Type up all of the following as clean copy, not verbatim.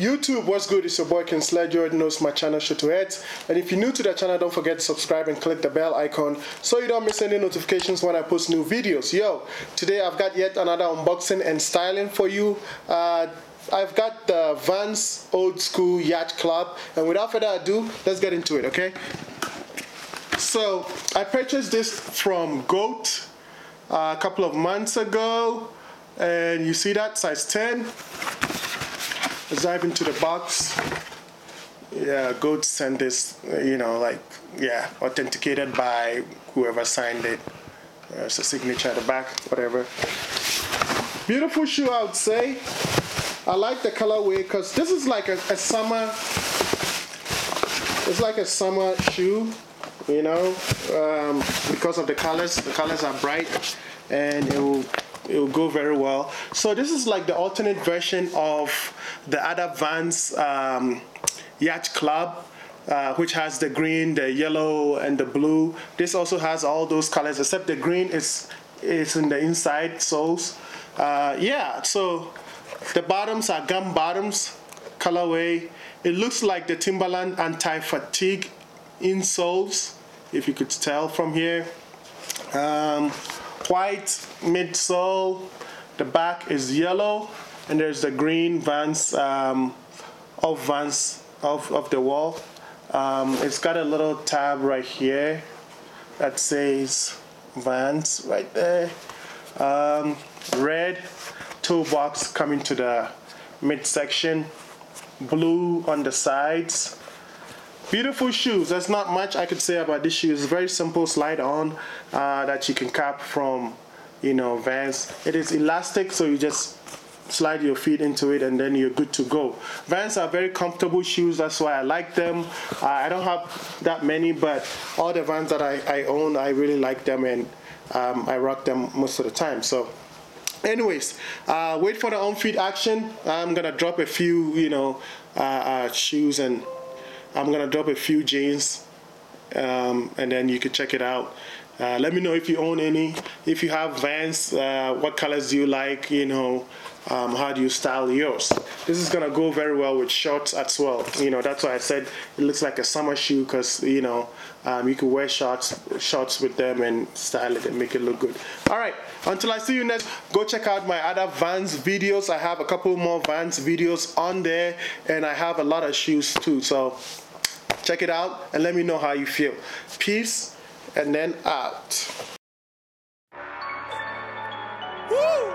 YouTube, what's good? It's your boy Ken Sledge. You already know my channel, Sneakerhead. And if you're new to the channel, don't forget to subscribe and click the bell icon so you don't miss any notifications when I post new videos. Yo, today I've got yet another unboxing and styling for you. I've got the VANS Old School Yacht Club, and without further ado, let's get into it, okay? So I purchased this from GOAT a couple of months ago, and you see that size 10. Let's dive into the box. Yeah, GOAT sent this, authenticated by whoever signed it. There's a signature at the back, whatever. Beautiful shoe, I would say. I like the colorway because this is like a summer. It's like a summer shoe, you know, because of the colors. The colors are bright, and it will go very well. So this is like the alternate version of the other VANS Yacht Club, which has the green, the yellow, and the blue. This also has all those colors except the green is in the inside soles. So the bottoms are gum bottoms colorway. It looks like the Timberland anti-fatigue insoles, if you could tell from here. White midsole. The back is yellow, and there's the green VANS of the wall. It's got a little tab right here that says VANS right there. Red toe box coming to the midsection, blue on the sides. Beautiful shoes. There's not much I could say about this shoe. It's very simple slide on that you can cap from, VANS. It is elastic, so you just slide your feet into it and then you're good to go. VANS are very comfortable shoes. That's why I like them. I don't have that many, but all the VANS that I own, I really like them, and I rock them most of the time. So anyways, wait for the on-feet action. I'm gonna drop a few, shoes, and I'm gonna drop a few jeans, and then you can check it out. Let me know if you own any. If you have VANS, what colors do you like? How do you style yours? This is gonna go very well with shorts as well. That's why I said it looks like a summer shoe, because you can wear shorts with them and style it and make it look good. All right, until I see you next, go check out my other VANS videos. I have a couple more VANS videos on there, and I have a lot of shoes too. So check it out and let me know how you feel. Peace, and then out. Woo!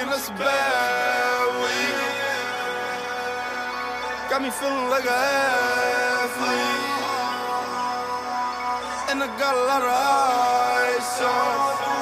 That's a bad week. Got me feeling like an athlete, and I got a lot of ice on.